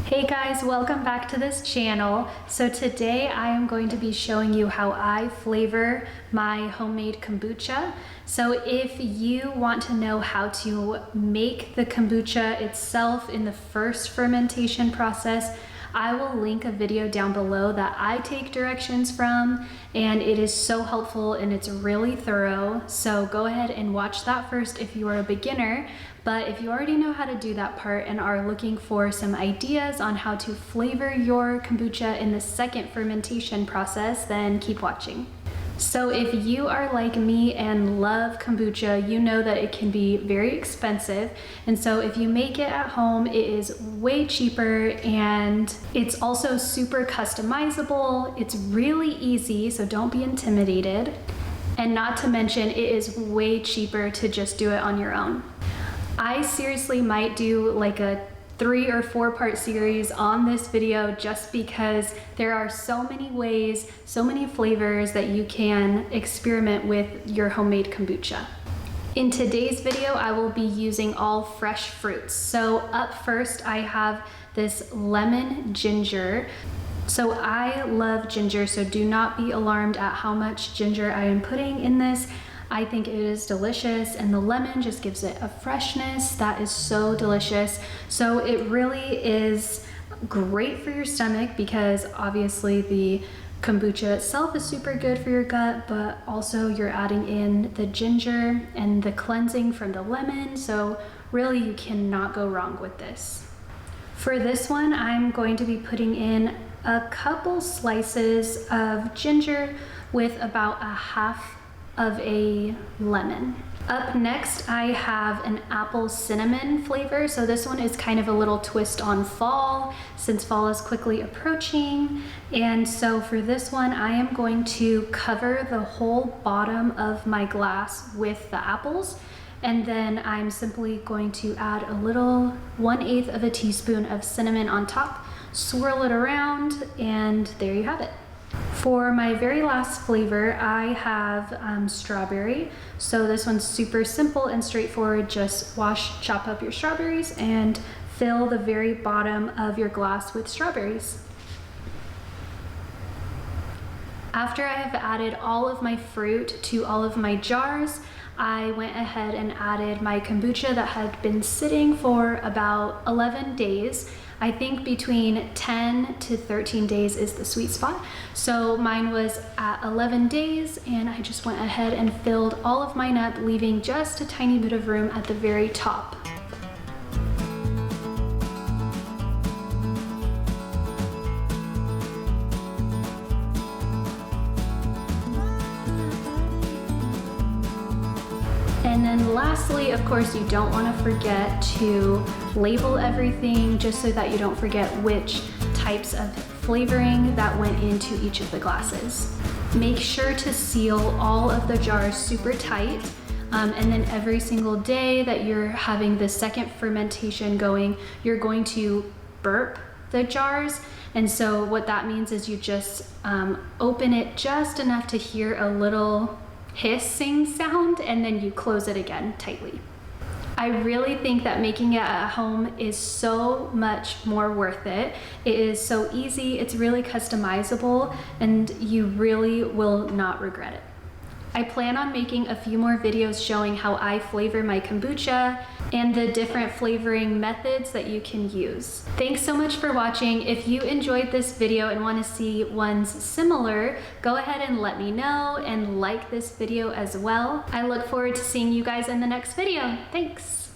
Hey guys, welcome back to this channel. So today I am going to be showing you how I flavor my homemade kombucha. So if you want to know how to make the kombucha itself in the first fermentation process, I will link a video down below that I take directions from, and it is so helpful and it's really thorough. So go ahead and watch that first if you are a beginner. But if you already know how to do that part and are looking for some ideas on how to flavor your kombucha in the second fermentation process, then keep watching. So if you are like me and love kombucha, you know that it can be very expensive. And so if you make it at home, it is way cheaper and it's also super customizable. It's really easy, so don't be intimidated. And not to mention, it is way cheaper to just do it on your own. I seriously might do like a 3 or 4 part series on this video just because there are so many ways, so many flavors that you can experiment with your homemade kombucha. In today's video, I will be using all fresh fruits. So up first, I have this lemon ginger. So I love ginger, so do not be alarmed at how much ginger I am putting in this. I think it is delicious, and the lemon just gives it a freshness that is so delicious. So it really is great for your stomach because obviously the kombucha itself is super good for your gut, but also you're adding in the ginger and the cleansing from the lemon. So really you cannot go wrong with this. For this one, I'm going to be putting in a couple slices of ginger with about a half of a lemon. Up next, I have an apple cinnamon flavor. So this one is kind of a little twist on fall since fall is quickly approaching. And so for this one, I am going to cover the whole bottom of my glass with the apples. And then I'm simply going to add a little 1/8 of a teaspoon of cinnamon on top, swirl it around, and there you have it. For my very last flavor, I have strawberry. So this one's super simple and straightforward. Just chop up your strawberries and fill the very bottom of your glass with strawberries. After I have added all of my fruit to all of my jars, I went ahead and added my kombucha that had been sitting for about 11 days. I think between 10 to 13 days is the sweet spot. So mine was at 11 days and I just went ahead and filled all of mine up, leaving just a tiny bit of room at the very top. And then lastly, of course, you don't want to forget to label everything just so that you don't forget which types of flavoring that went into each of the glasses. Make sure to seal all of the jars super tight. And then every single day that you're having the second fermentation going, you're going to burp the jars. And so what that means is you just open it just enough to hear a little hissing sound, and then you close it again tightly. I really think that making it at home is so much more worth it. It is so easy, it's really customizable, and you really will not regret it. I plan on making a few more videos showing how I flavor my kombucha and the different flavoring methods that you can use. Thanks so much for watching. If you enjoyed this video and want to see ones similar, go ahead and let me know and like this video as well. I look forward to seeing you guys in the next video. Thanks.